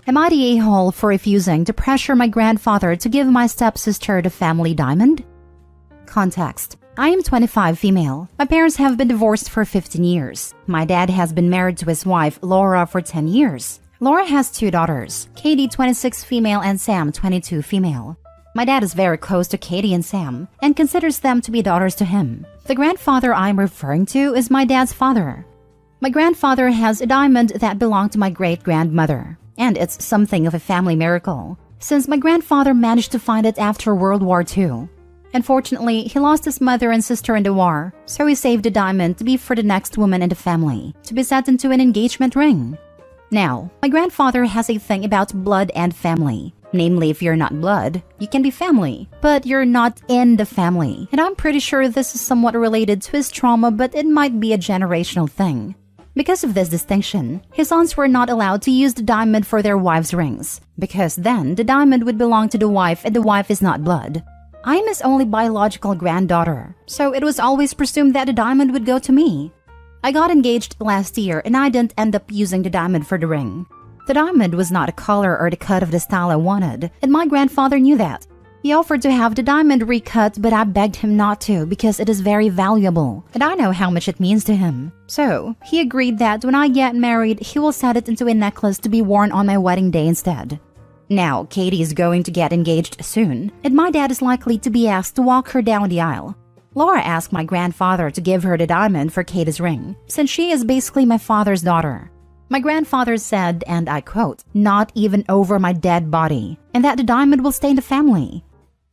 Am I the a-hole for refusing to pressure my grandfather to give my stepsister the family diamond? Context. I am 25 female. My parents have been divorced for 15 years. My dad has been married to his wife, Laura, for 10 years. Laura has 2 daughters, Katie 26 female and Sam 22 female. My dad is very close to Katie and Sam and considers them to be daughters to him. The grandfather I'm referring to is my dad's father. My grandfather has a diamond that belonged to my great-grandmother, and it's something of a family miracle, since my grandfather managed to find it after World War II. Unfortunately, he lost his mother and sister in the war, so he saved the diamond to be for the next woman in the family, to be set into an engagement ring. Now, my grandfather has a thing about blood and family. Namely, if you're not blood, you can be family, but you're not in the family. And I'm pretty sure this is somewhat related to his trauma, but it might be a generational thing. Because of this distinction, his sons were not allowed to use the diamond for their wives' rings, because then the diamond would belong to the wife and the wife is not blood. I am his only biological granddaughter, so it was always presumed that the diamond would go to me. I got engaged last year and I didn't end up using the diamond for the ring. The diamond was not a color or the cut of the style I wanted, and my grandfather knew that. He offered to have the diamond recut, but I begged him not to because it is very valuable, and I know how much it means to him. So, he agreed that when I get married, he will set it into a necklace to be worn on my wedding day instead. Now, Katie is going to get engaged soon, and my dad is likely to be asked to walk her down the aisle. Laura asked my grandfather to give her the diamond for Katie's ring, since she is basically my father's daughter. My grandfather said, and I quote, "Not even over my dead body," and that the diamond will stay in the family.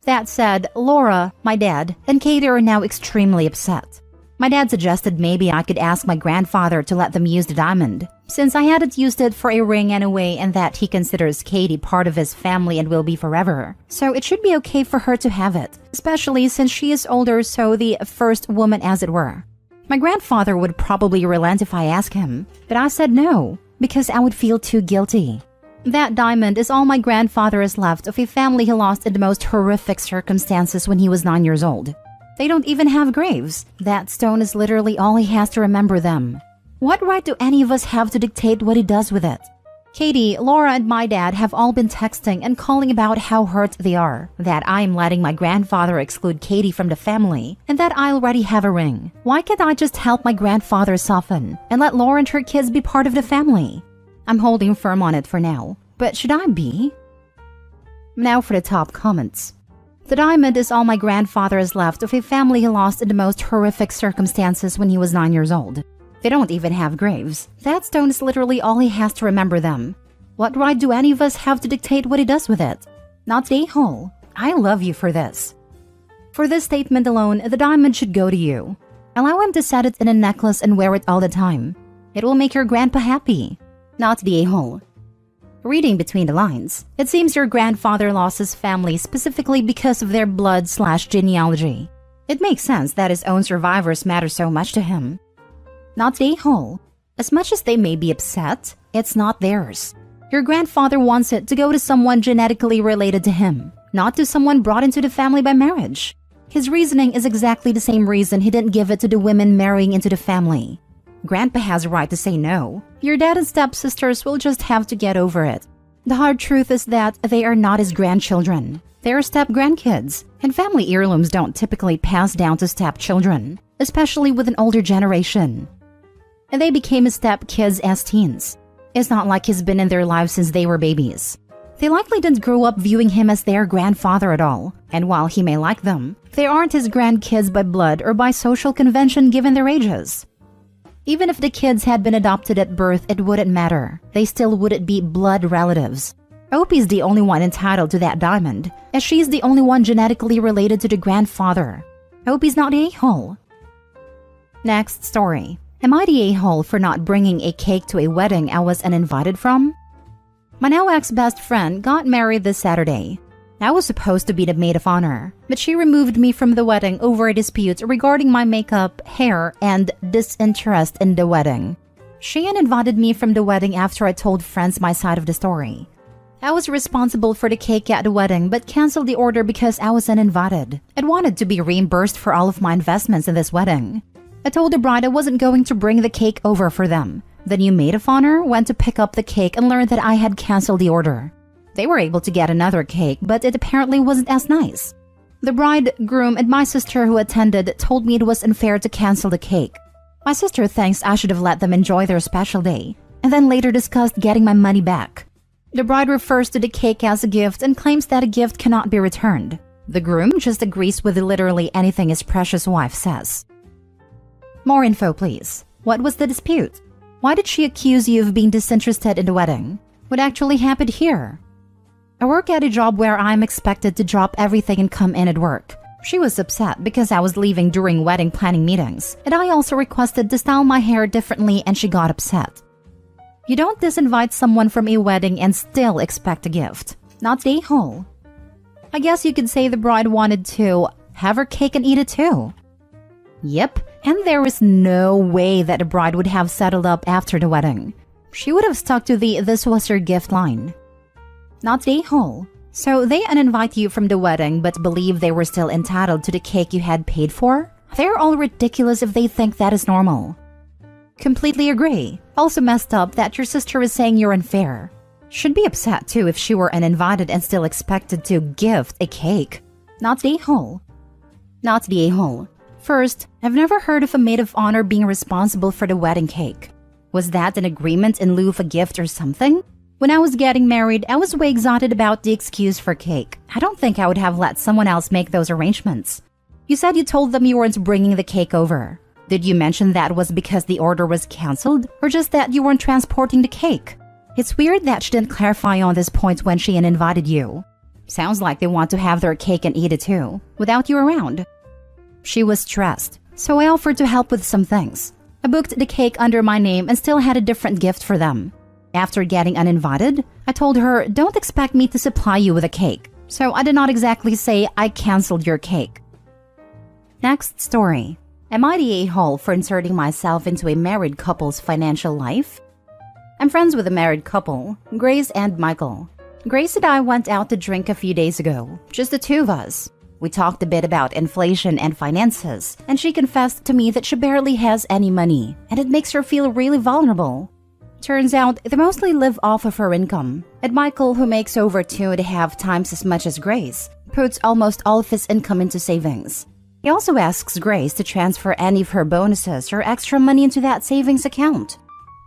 That said, Laura, my dad, and Katie are now extremely upset. My dad suggested maybe I could ask my grandfather to let them use the diamond, since I hadn't used it for a ring anyway, and that he considers Katie part of his family and will be forever. So it should be okay for her to have it, especially since she is older, so the first woman as it were. My grandfather would probably relent if I asked him, but I said no, because I would feel too guilty. That diamond is all my grandfather has left of a family he lost in the most horrific circumstances when he was 9 years old. They don't even have graves. That stone is literally all he has to remember them. What right do any of us have to dictate what he does with it? Katie, Laura, and my dad have all been texting and calling about how hurt they are, that I'm letting my grandfather exclude Katie from the family, and that I already have a ring. Why can't I just help my grandfather soften, and let Laura and her kids be part of the family? I'm holding firm on it for now, but should I be? Now for the top comments. The diamond is all my grandfather has left of a family he lost in the most horrific circumstances when he was 9 years old. They don't even have graves. That stone is literally all he has to remember them. What right do any of us have to dictate what he does with it? Not the a-hole. I love you for this. For this statement alone, the diamond should go to you. Allow him to set it in a necklace and wear it all the time. It will make your grandpa happy. Not the a-hole. Reading between the lines, it seems your grandfather lost his family specifically because of their blood/genealogy. It makes sense that his own survivors matter so much to him. Not the a-hole. As much as they may be upset, it's not theirs. Your grandfather wants it to go to someone genetically related to him, not to someone brought into the family by marriage. His reasoning is exactly the same reason he didn't give it to the women marrying into the family. Grandpa has a right to say no. Your dad and stepsisters will just have to get over it. The hard truth is that they are not his grandchildren. They are step-grandkids, and family heirlooms don't typically pass down to stepchildren, especially with an older generation. And they became his step-kids as teens. It's not like he's been in their lives since they were babies. They likely didn't grow up viewing him as their grandfather at all, and while he may like them, they aren't his grandkids by blood or by social convention given their ages. Even if the kids had been adopted at birth, it wouldn't matter. They still wouldn't be blood relatives. Opie's the only one entitled to that diamond, as she's the only one genetically related to the grandfather. Opie's not the a-hole. Next story. Am I the a-hole for not bringing a cake to a wedding I was uninvited from? My now ex-best friend got married this Saturday. I was supposed to be the maid of honor, but she removed me from the wedding over a dispute regarding my makeup, hair, and disinterest in the wedding. She uninvited me from the wedding after I told friends my side of the story. I was responsible for the cake at the wedding but canceled the order because I was uninvited and wanted to be reimbursed for all of my investments in this wedding. I told the bride I wasn't going to bring the cake over for them, The new maid of honor went to pick up the cake and learned that I had canceled the order. They were able to get another cake, but it apparently wasn't as nice. The bride, groom, and my sister who attended told me it was unfair to cancel the cake. My sister thinks I should have let them enjoy their special day, and then later discussed getting my money back. The bride refers to the cake as a gift and claims that a gift cannot be returned. The groom just agrees with literally anything his precious wife says. More info, please. What was the dispute? Why did she accuse you of being disinterested in the wedding? What actually happened here? I work at a job where I'm expected to drop everything and come in at work. She was upset because I was leaving during wedding planning meetings, and I also requested to style my hair differently and she got upset. You don't disinvite someone from a wedding and still expect a gift. Not the whole. I guess you could say the bride wanted to have her cake and eat it too. Yep, and there is no way that the bride would have settled up after the wedding. She would have stuck to the "this was your gift" line. Not the whole. So they uninvite you from the wedding but believe they were still entitled to the cake you had paid for? They're all ridiculous if they think that is normal. Completely agree. Also messed up that your sister is saying you're unfair. Should be upset too if she were uninvited and still expected to gift a cake. Not the whole. Not the whole. First, I've never heard of a maid of honor being responsible for the wedding cake. Was that an agreement in lieu of a gift or something? When I was getting married, I was way excited about the excuse for cake. I don't think I would have let someone else make those arrangements. You said you told them you weren't bringing the cake over. Did you mention that was because the order was canceled, or just that you weren't transporting the cake? It's weird that she didn't clarify on this point when she uninvited you. Sounds like they want to have their cake and eat it too, without you around. She was stressed, so I offered to help with some things. I booked the cake under my name and still had a different gift for them. After getting uninvited, I told her, don't expect me to supply you with a cake. So I did not exactly say I canceled your cake. Next story. Am I the a-hole for inserting myself into a married couple's financial life? I'm friends with a married couple, Grace and Michael. Grace and I went out to drink a few days ago, just the two of us. We talked a bit about inflation and finances, and she confessed to me that she barely has any money, and it makes her feel really vulnerable. Turns out they mostly live off of her income, and Michael, who makes over 2.5 times as much as Grace, puts almost all of his income into savings. He also asks Grace to transfer any of her bonuses or extra money into that savings account.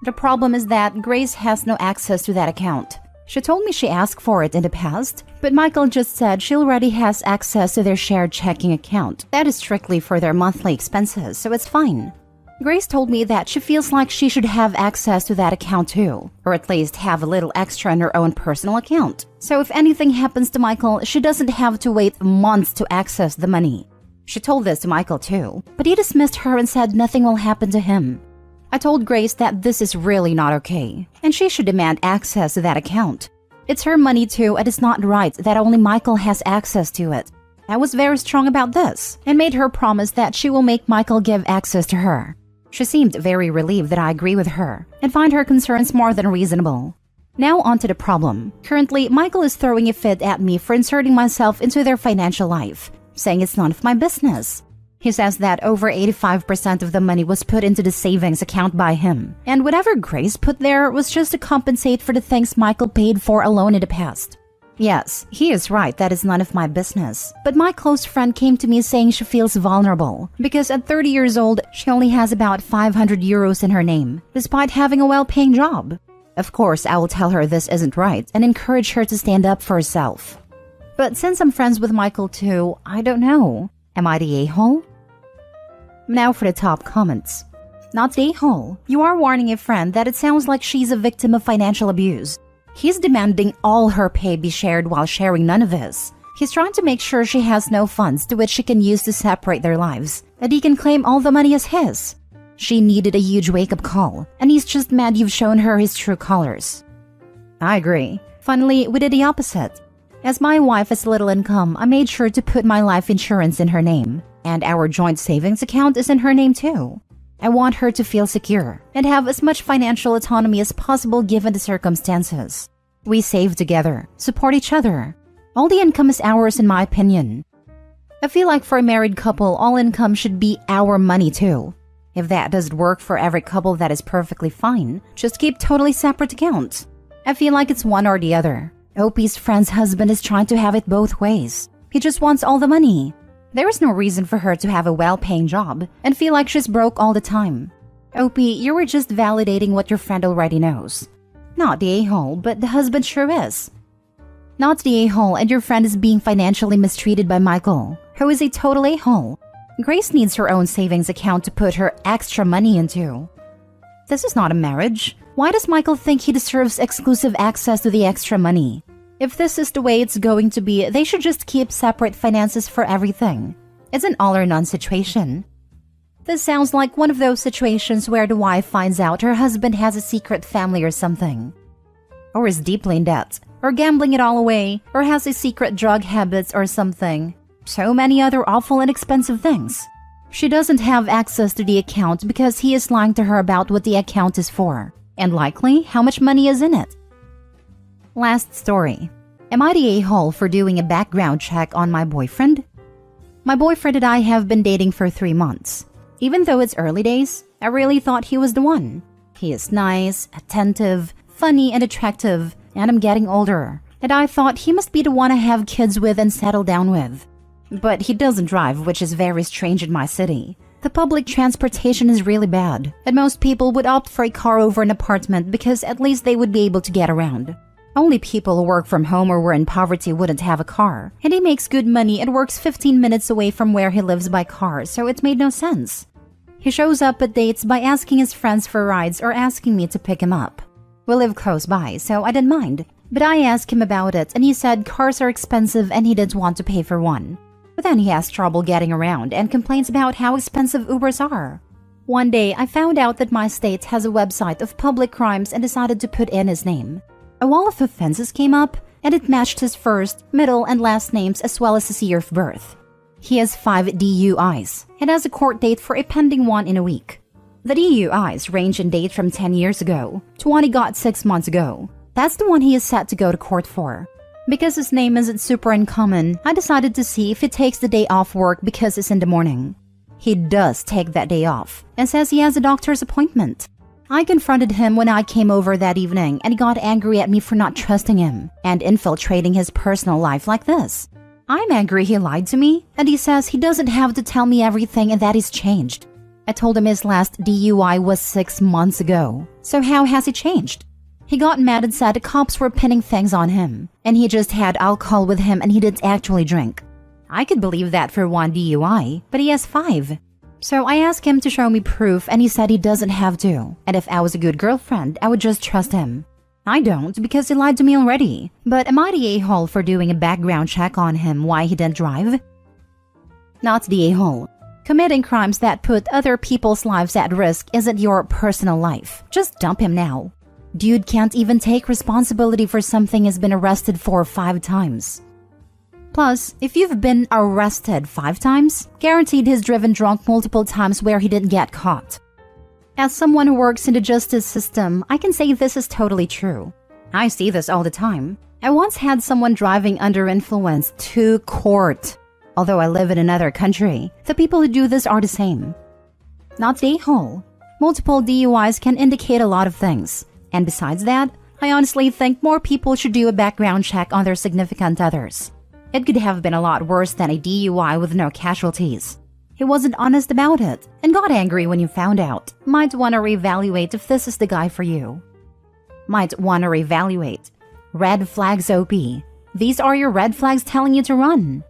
The problem is that Grace has no access to that account. She told me she asked for it in the past, but Michael just said she already has access to their shared checking account. That is strictly for their monthly expenses, so it's fine. Grace told me that she feels like she should have access to that account too, or at least have a little extra in her own personal account. So if anything happens to Michael, she doesn't have to wait months to access the money. She told this to Michael too, but he dismissed her and said nothing will happen to him. I told Grace that this is really not okay, and she should demand access to that account. It's her money too, and it's not right that only Michael has access to it. I was very strong about this, and made her promise that she will make Michael give access to her. She seemed very relieved that I agree with her, and find her concerns more than reasonable. Now on to the problem. Currently, Michael is throwing a fit at me for inserting myself into their financial life, saying it's none of my business. He says that over 85% of the money was put into the savings account by him, and whatever Grace put there was just to compensate for the things Michael paid for alone in the past. Yes, he is right that is none of my business, but my close friend came to me saying she feels vulnerable because at 30 years old, she only has about 500 euros in her name, despite having a well-paying job. Of course, I will tell her this isn't right and encourage her to stand up for herself. But since I'm friends with Michael too, I don't know. Am I the a-hole? Now for the top comments. Not the a-hole. You are warning a friend that it sounds like she's a victim of financial abuse. He's demanding all her pay be shared while sharing none of his. He's trying to make sure she has no funds to which she can use to separate their lives, that he can claim all the money as his. She needed a huge wake-up call, and he's just mad you've shown her his true colors. I agree. Finally, we did the opposite. As my wife has little income, I made sure to put my life insurance in her name, and our joint savings account is in her name too. I want her to feel secure and have as much financial autonomy as possible given the circumstances. We save together, support each other. All the income is ours in my opinion. I feel like for a married couple, all income should be our money too. If that doesn't work for every couple, that is perfectly fine. Just keep totally separate accounts. I feel like it's one or the other. OP's friend's husband is trying to have it both ways. He just wants all the money. There is no reason for her to have a well-paying job and feel like she's broke all the time. OP, you were just validating what your friend already knows. Not the a-hole, but the husband sure is. Not the a-hole, and your friend is being financially mistreated by Michael, who is a total a-hole. Grace needs her own savings account to put her extra money into. This is not a marriage. Why does Michael think he deserves exclusive access to the extra money? If this is the way it's going to be, they should just keep separate finances for everything. It's an all-or-none situation. This sounds like one of those situations where the wife finds out her husband has a secret family or something. Or is deeply in debt, or gambling it all away, or has a secret drug habits or something. So many other awful and expensive things. She doesn't have access to the account because he is lying to her about what the account is for, and likely how much money is in it. Last story. Am I the a-hole for doing a background check on my boyfriend? My boyfriend and I have been dating for 3 months. Even though it's early days, I really thought he was the one. He is nice, attentive, funny, and attractive, and I'm getting older, and I thought he must be the one I have kids with and settle down with. But he doesn't drive, which is very strange in my city. The public transportation is really bad, and most people would opt for a car over an apartment because at least they would be able to get around. Only people who work from home or were in poverty wouldn't have a car, and he makes good money and works 15 minutes away from where he lives by car, so it made no sense. He shows up at dates by asking his friends for rides or asking me to pick him up. We live close by, so I didn't mind, but I asked him about it and he said cars are expensive and he didn't want to pay for one. But then he has trouble getting around and complains about how expensive Ubers are. One day, I found out that my state has a website of public crimes and decided to put in his name. A wall of offenses came up, and it matched his first, middle, and last names as well as his year of birth. He has 5 DUIs and has a court date for a pending one in a week. The DUIs range in date from 10 years ago to one he got 6 months ago. That's the one he is set to go to court for. Because his name isn't super uncommon, I decided to see if he takes the day off work because it's in the morning. He does take that day off and says he has a doctor's appointment. I confronted him when I came over that evening and he got angry at me for not trusting him and infiltrating his personal life like this. I'm angry he lied to me, and he says he doesn't have to tell me everything and that he's changed. I told him his last DUI was 6 months ago, so how has he changed? He got mad and said the cops were pinning things on him, and he just had alcohol with him and he didn't actually drink. I could believe that for 1 DUI, but he has 5. So I asked him to show me proof and he said he doesn't have to, and if I was a good girlfriend, I would just trust him. I don't because he lied to me already, but am I the a-hole for doing a background check on him why he didn't drive? Not the a-hole. Committing crimes that put other people's lives at risk isn't your personal life. Just dump him now. Dude can't even take responsibility for something he's been arrested for 5 times. Plus, if you've been arrested 5 times, guaranteed he's driven drunk multiple times where he didn't get caught. As someone who works in the justice system, I can say this is totally true. I see this all the time. I once had someone driving under influence to court. Although I live in another country, the people who do this are the same. Not the a-hole. Multiple DUIs can indicate a lot of things. And besides that, I honestly think more people should do a background check on their significant others. It could have been a lot worse than a DUI with no casualties. He wasn't honest about it and got angry when you found out. Might want to reevaluate if this is the guy for you. Might want to reevaluate. Red flags OP. These are your red flags telling you to run.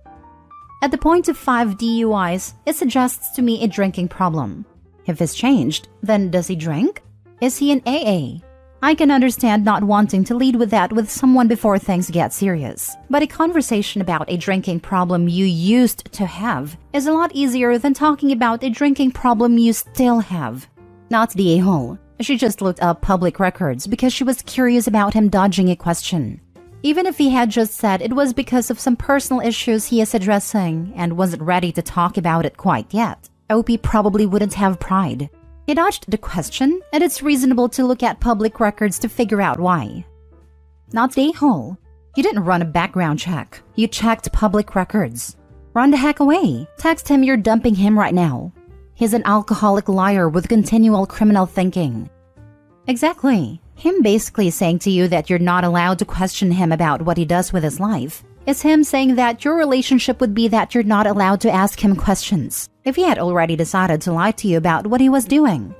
At the point of 5 DUIs, it suggests to me a drinking problem. If it's changed, then does he drink? Is he an AA? I can understand not wanting to lead with that with someone before things get serious, but a conversation about a drinking problem you used to have is a lot easier than talking about a drinking problem you still have. Not the a-hole. She just looked up public records because she was curious about him dodging a question. Even if he had just said it was because of some personal issues he is addressing and wasn't ready to talk about it quite yet, OP probably wouldn't have pride. He dodged the question, and it's reasonable to look at public records to figure out why. Not the a-hole. You didn't run a background check. You checked public records. Run the heck away. Text him you're dumping him right now. He's an alcoholic liar with continual criminal thinking. Exactly. Him basically saying to you that you're not allowed to question him about what he does with his life. It's him saying that your relationship would be that you're not allowed to ask him questions if he had already decided to lie to you about what he was doing.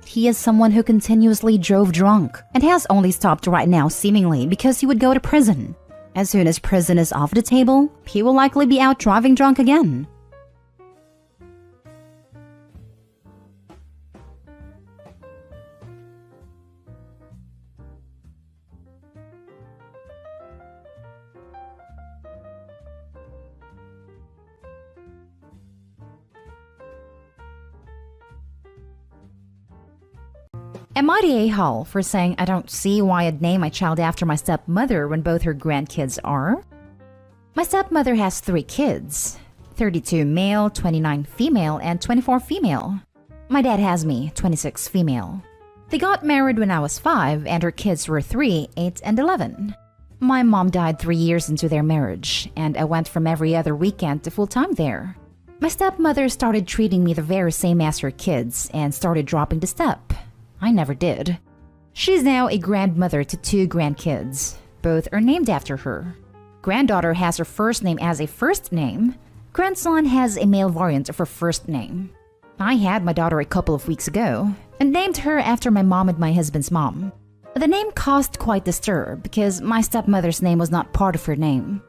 He is someone who continuously drove drunk and has only stopped right now seemingly because he would go to prison. As soon as prison is off the table, he will likely be out driving drunk again. Am I the a-hole for saying I don't see why I'd name my child after my stepmother when both her grandkids are? My stepmother has 3 kids, 32 male, 29 female, and 24 female. My dad has me, 26 female. They got married when I was 5 and her kids were 3, 8, and 11. My mom died 3 years into their marriage, and I went from every other weekend to full-time there. My stepmother started treating me the very same as her kids and started dropping the step. I never did. She's now a grandmother to 2 grandkids. Both are named after her. Granddaughter has her first name as a first name. Grandson has a male variant of her first name. I had my daughter a couple of weeks ago and named her after my mom and my husband's mom. The name caused quite the stir because my stepmother's name was not part of her name.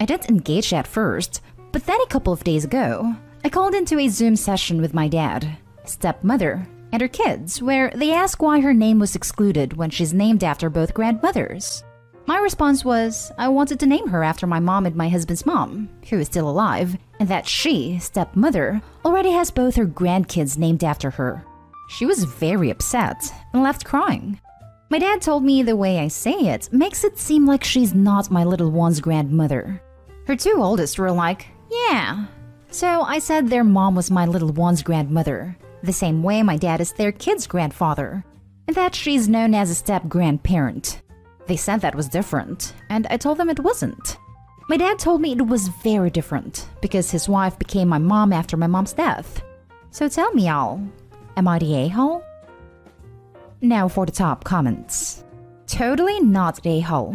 I didn't engage at first, but then a couple of days ago, I called into a Zoom session with my dad, stepmother, and her kids, where they asked why her name was excluded when she's named after both grandmothers. My response was I wanted to name her after my mom and my husband's mom, who is still alive, and that she, stepmother, already has both her grandkids named after her. She was very upset and left crying. My dad told me the way I say it makes it seem like she's not my little one's grandmother. Her 2 oldest were like, yeah. So I said their mom was my little one's grandmother, the same way my dad is their kid's grandfather, and that she's known as a step-grandparent. They said that was different, and I told them it wasn't. My dad told me it was very different, because his wife became my mom after my mom's death. So tell me all, am I the a-hole? Now for the top comments. Totally not the a-hole.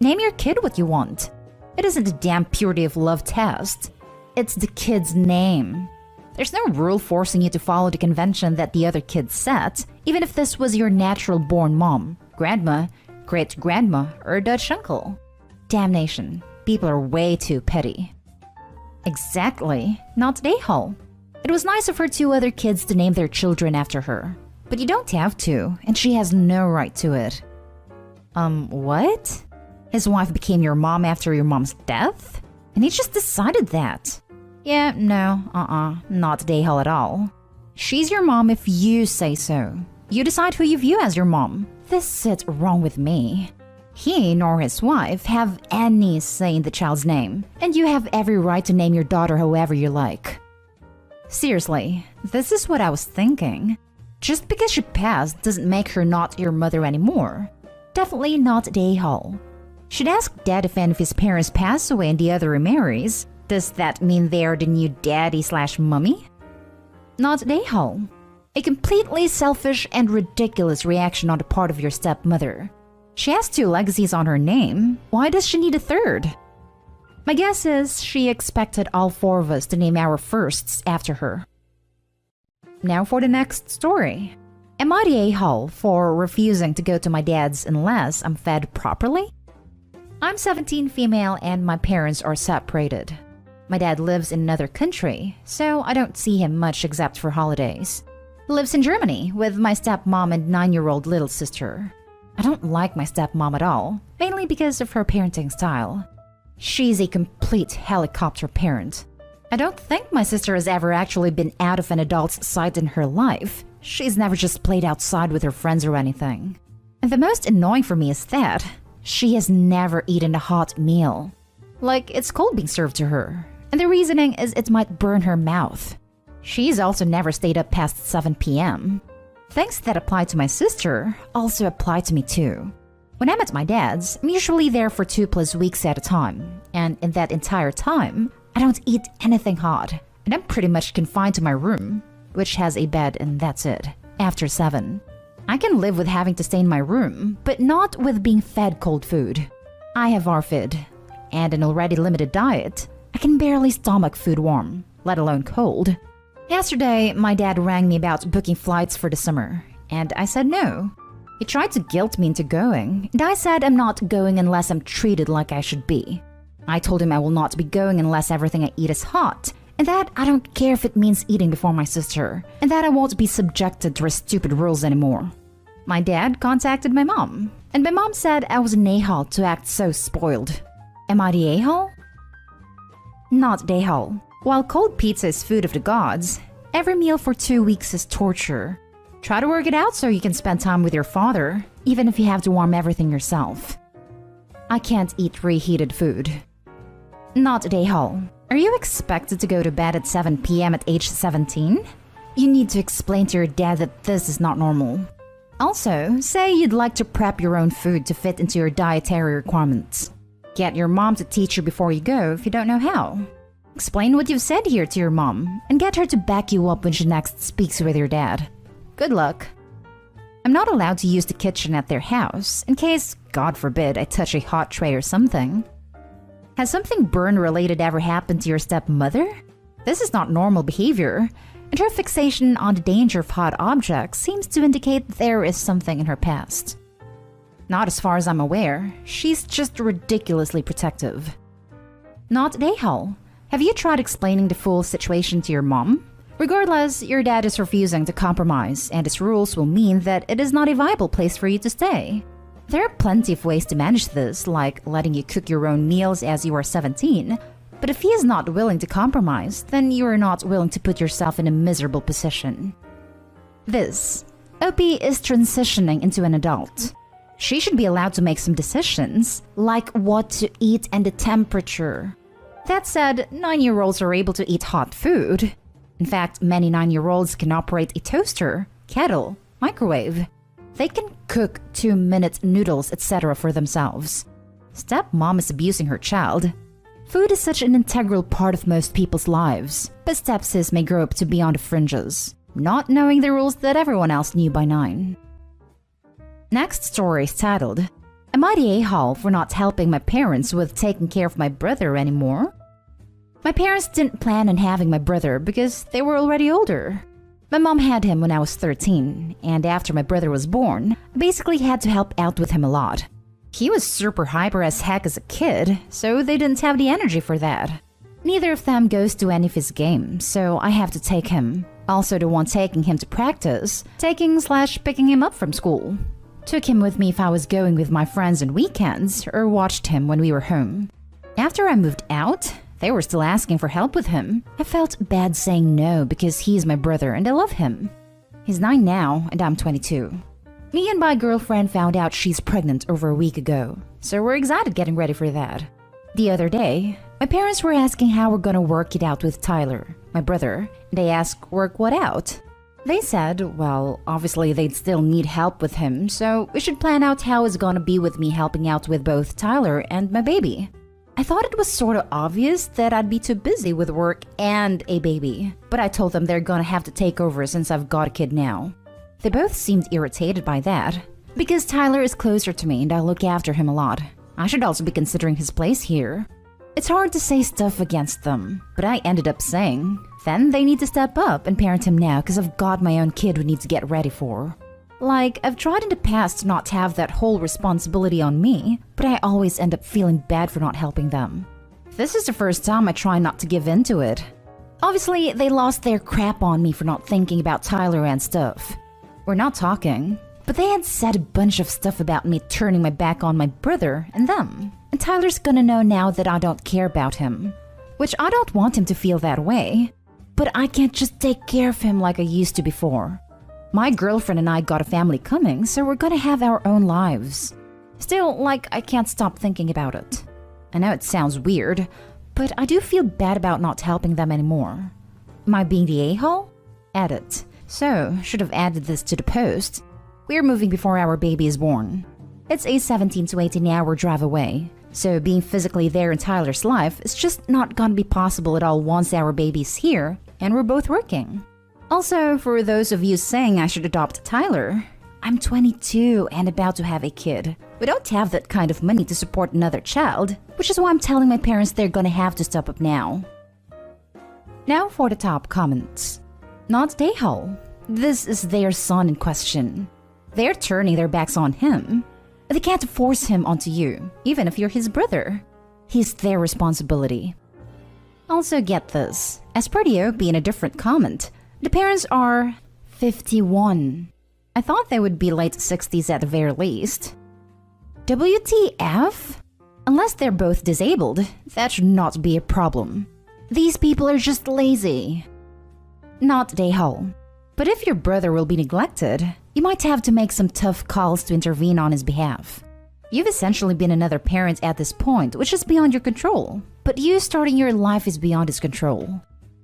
Name your kid what you want. It isn't a damn purity of love test. It's the kid's name. There's no rule forcing you to follow the convention that the other kids set, even if this was your natural-born mom, grandma, great-grandma, or Dutch uncle. Damnation. People are way too petty. Exactly. Not the a-hole. It was nice of her 2 other kids to name their children after her. But you don't have to, and she has no right to it. What? His wife became your mom after your mom's death? And he just decided that? Yeah, no, not the a-hole at all. She's your mom if you say so. You decide who you view as your mom. This sits wrong with me. He nor his wife have any say in the child's name, and you have every right to name your daughter however you like. Seriously, this is what I was thinking. Just because she passed doesn't make her not your mother anymore. Definitely not the a-hole. Should ask Dad if any of his parents pass away and the other remarries. Does that mean they're the new daddy/mummy? Not the a-hole. A completely selfish and ridiculous reaction on the part of your stepmother. She has 2 legacies on her name. Why does she need a 3rd? My guess is she expected all 4 of us to name our firsts after her. Now for the next story. Am I the a-hole for refusing to go to my dad's unless I'm fed properly? I'm 17 female and my parents are separated. My dad lives in another country, so I don't see him much except for holidays. He lives in Germany with my stepmom and 9-year-old little sister. I don't like my stepmom at all, mainly because of her parenting style. She's a complete helicopter parent. I don't think my sister has ever actually been out of an adult's sight in her life. She's never just played outside with her friends or anything. And the most annoying for me is that she has never eaten a hot meal. Like, it's cold being served to her. And the reasoning is it might burn her mouth. She's also never stayed up past 7 p.m. Things that apply to my sister also apply to me too. When I'm at my dad's, I'm usually there for 2+ weeks at a time. And in that entire time, I don't eat anything hot. And I'm pretty much confined to my room. which has a bed and that's it, after 7. I can live with having to stay in my room, but not with being fed cold food. I have ARFID, and an already limited diet. I can barely stomach food warm, let alone cold. Yesterday, my dad rang me about booking flights for the summer, and I said no. He tried to guilt me into going, and I said I'm not going unless I'm treated like I should be. I told him I will not be going unless everything I eat is hot, and that I don't care if it means eating before my sister, and that I won't be subjected to her stupid rules anymore. My dad contacted my mom, and my mom said I was an a-hole to act so spoiled. Am I the a-hole? Not the a-hole. While cold pizza is food of the gods, every meal for 2 weeks is torture. Try to work it out so you can spend time with your father, even if you have to warm everything yourself. I can't eat reheated food. Not the a-hole. Are you expected to go to bed at 7 p.m. at age 17? You need to explain to your dad that this is not normal. Also, say you'd like to prep your own food to fit into your dietary requirements. Get your mom to teach you before you go if you don't know how. Explain what you've said here to your mom and get her to back you up when she next speaks with your dad. Good luck. I'm not allowed to use the kitchen at their house in case, God forbid, I touch a hot tray or something. Has something burn-related ever happened to your stepmother? This is not normal behavior, and her fixation on the danger of hot objects seems to indicate there is something in her past. Not as far as I'm aware, she's just ridiculously protective. Not a-hole. Have you tried explaining the full situation to your mom? Regardless, your dad is refusing to compromise, and his rules will mean that it is not a viable place for you to stay. There are plenty of ways to manage this, like letting you cook your own meals as you are 17, but if he is not willing to compromise, then you are not willing to put yourself in a miserable position. This. Opie is transitioning into an adult. She should be allowed to make some decisions, like what to eat and the temperature. That said, 9-year-olds are able to eat hot food. In fact, many 9-year-olds can operate a toaster, kettle, microwave. They can cook 2-minute noodles, etc. for themselves. Stepmom is abusing her child. Food is such an integral part of most people's lives, but stepsis may grow up to be on the fringes, not knowing the rules that everyone else knew by 9. Next story is titled, Am I the a-hole for not helping my parents with taking care of my brother anymore? My parents didn't plan on having my brother because they were already older. My mom had him when I was 13, and after my brother was born, I basically had to help out with him a lot. He was super hyper as heck as a kid, so they didn't have the energy for that. Neither of them goes to any of his games, so I have to take him. Also the one taking him to practice, taking/picking him up from school. Took him with me if I was going with my friends on weekends, or watched him when we were home. After I moved out, they were still asking for help with him. I felt bad saying no because he's my brother and I love him. He's 9 now and I'm 22. Me and my girlfriend found out she's pregnant over a week ago, so we're excited getting ready for that. The other day, my parents were asking how we're gonna work it out with Tyler, my brother. They asked, work what out? They said, well, obviously they'd still need help with him, so we should plan out how it's gonna be with me helping out with both Tyler and my baby. I thought it was sort of obvious that I'd be too busy with work and a baby, but I told them they're gonna have to take over since I've got a kid now. They both seemed irritated by that, because Tyler is closer to me and I look after him a lot. I should also be considering his place here. It's hard to say stuff against them, but I ended up saying, then they need to step up and parent him now because I've got my own kid we need to get ready for. Like, I've tried in the past to not have that whole responsibility on me, but I always end up feeling bad for not helping them. This is the first time I try not to give in to it. Obviously, they lost their crap on me for not thinking about Tyler and stuff. We're not talking, but they had said a bunch of stuff about me turning my back on my brother and them. And Tyler's gonna know now that I don't care about him. Which I don't want him to feel that way. But I can't just take care of him like I used to before. My girlfriend and I got a family coming, so we're gonna have our own lives. Still, like, I can't stop thinking about it. I know it sounds weird, but I do feel bad about not helping them anymore. Am I being the a-hole? Edit. So, should have added this to the post. We're moving before our baby is born. It's a 17 to 18 hour drive away, so being physically there in Tyler's life is just not gonna be possible at all once our baby's here and we're both working. Also, for those of you saying I should adopt Tyler, I'm 22 and about to have a kid. We don't have that kind of money to support another child, which is why I'm telling my parents they're gonna have to step up now. Now for the top comments. Not Dayhall. This is their son in question. They're turning their backs on him. They can't force him onto you, even if you're his brother. He's their responsibility. Also get this. As per the OP in a different comment, the parents are 51. I thought they would be late 60s at the very least. WTF? Unless they're both disabled, that should not be a problem. These people are just lazy. Not Dayhall. But if your brother will be neglected, you might have to make some tough calls to intervene on his behalf. You've essentially been another parent at this point, which is beyond your control. But you starting your life is beyond his control.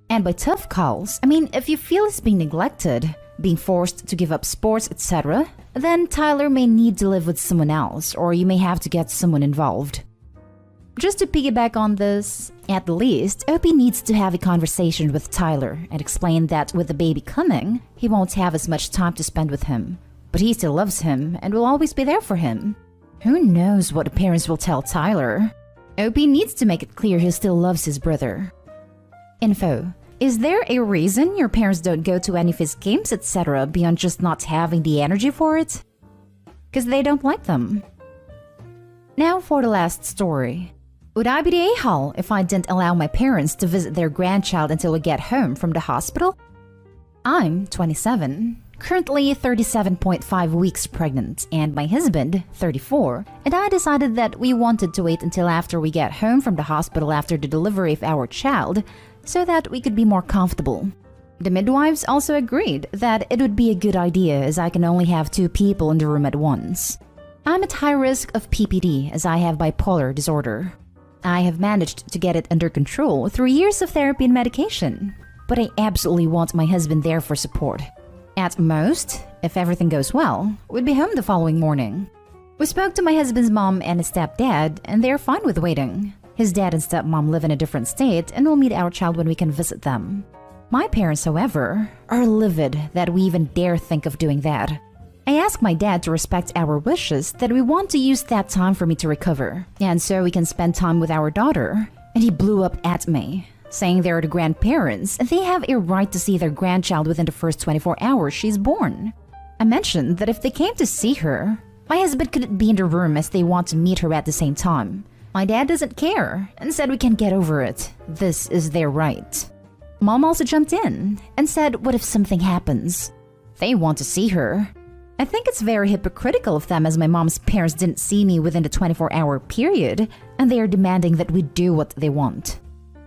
And by tough calls, I mean if you feel he's being neglected, being forced to give up sports, etc., then Tyler may need to live with someone else, or you may have to get someone involved. Just to piggyback on this, at the least, OP needs to have a conversation with Tyler and explain that with the baby coming, he won't have as much time to spend with him. But he still loves him and will always be there for him. Who knows what the parents will tell Tyler? OP needs to make it clear he still loves his brother. Info. Is there a reason your parents don't go to any of his games, etc. beyond just not having the energy for it? Because they don't like them. Now for the last story. Would I be the a-hole if I didn't allow my parents to visit their grandchild until we get home from the hospital? I'm 27, currently 37.5 weeks pregnant, and my husband, 34, and I decided that we wanted to wait until after we get home from the hospital after the delivery of our child so that we could be more comfortable. The midwives also agreed that it would be a good idea as I can only have 2 people in the room at once. I'm at high risk of PPD as I have bipolar disorder. I have managed to get it under control through years of therapy and medication, but I absolutely want my husband there for support. At most, if everything goes well, we'd be home the following morning. We spoke to my husband's mom and his stepdad, and they're fine with waiting. His dad and stepmom live in a different state and will meet our child when we can visit them. My parents, however, are livid that we even dare think of doing that. I asked my dad to respect our wishes that we want to use that time for me to recover, and so we can spend time with our daughter, and he blew up at me, saying they're the grandparents and they have a right to see their grandchild within the first 24 hours she's born. I mentioned that if they came to see her, my husband couldn't be in the room as they want to meet her at the same time. My dad doesn't care and said we can get over it. This is their right. Mom also jumped in and said, what if something happens? They want to see her. I think it's very hypocritical of them as my mom's parents didn't see me within the 24-hour period and they are demanding that we do what they want.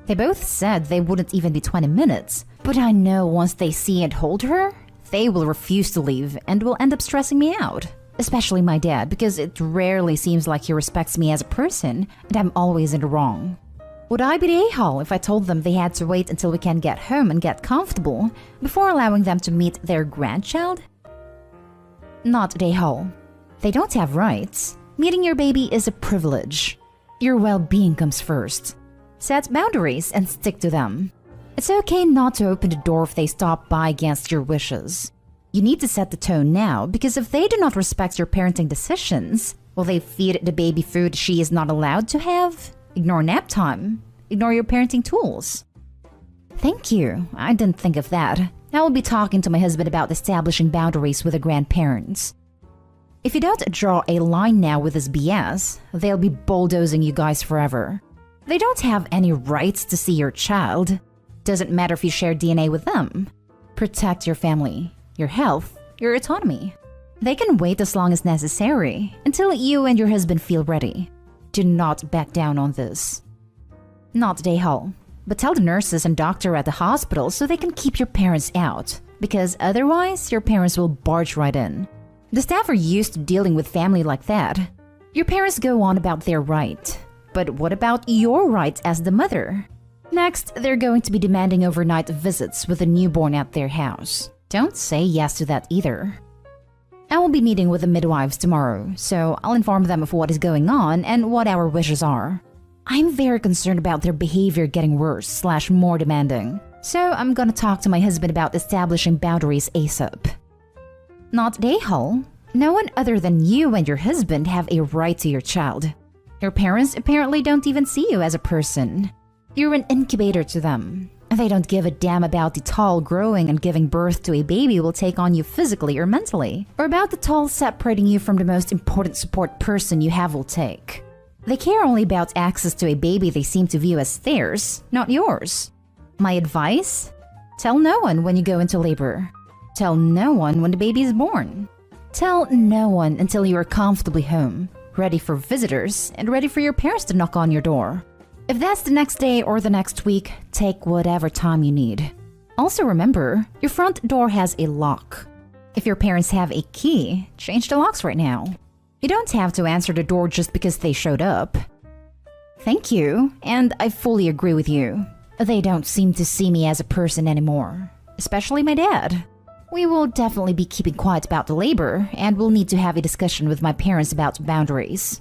They both said they wouldn't even be 20 minutes, but I know once they see and hold her, they will refuse to leave and will end up stressing me out. Especially my dad, because it rarely seems like he respects me as a person and I'm always in the wrong. Would I be the a-hole if I told them they had to wait until we can get home and get comfortable before allowing them to meet their grandchild? Not the a-hole. They don't have rights. Meeting your baby is a privilege. Your well-being comes first. Set boundaries and stick to them. It's okay not to open the door if they stop by against your wishes. You need to set the tone now because if they do not respect your parenting decisions, will they feed the baby food she is not allowed to have? Ignore nap time? Ignore your parenting tools? Thank you. I didn't think of that. I will be talking to my husband about establishing boundaries with the grandparents. If you don't draw a line now with this BS, they'll be bulldozing you guys forever. They don't have any rights to see your child. Doesn't matter if you share DNA with them. Protect your family, your health, your autonomy. They can wait as long as necessary until you and your husband feel ready. Do not back down on this. Not a-hole. But tell the nurses and doctor at the hospital so they can keep your parents out, because otherwise your parents will barge right in. The staff are used to dealing with family like that. Your parents go on about their right, but what about your right as the mother? Next, they're going to be demanding overnight visits with a newborn at their house. Don't say yes to that either. I will be meeting with the midwives tomorrow, so I'll inform them of what is going on and what our wishes are. I'm very concerned about their behavior getting worse / more demanding. So I'm gonna talk to my husband about establishing boundaries ASAP. Not day-hole. No one other than you and your husband have a right to your child. Your parents apparently don't even see you as a person. You're an incubator to them. They don't give a damn about the toll growing and giving birth to a baby will take on you physically or mentally, or about the toll separating you from the most important support person you have will take. They care only about access to a baby they seem to view as theirs, not yours. My advice? Tell no one when you go into labor. Tell no one when the baby is born. Tell no one until you are comfortably home, ready for visitors, and ready for your parents to knock on your door. If that's the next day or the next week, take whatever time you need. Also remember, your front door has a lock. If your parents have a key, change the locks right now. You don't have to answer the door just because they showed up. Thank you, and I fully agree with you. They don't seem to see me as a person anymore, especially my dad. We will definitely be keeping quiet about the labor, and we'll need to have a discussion with my parents about boundaries.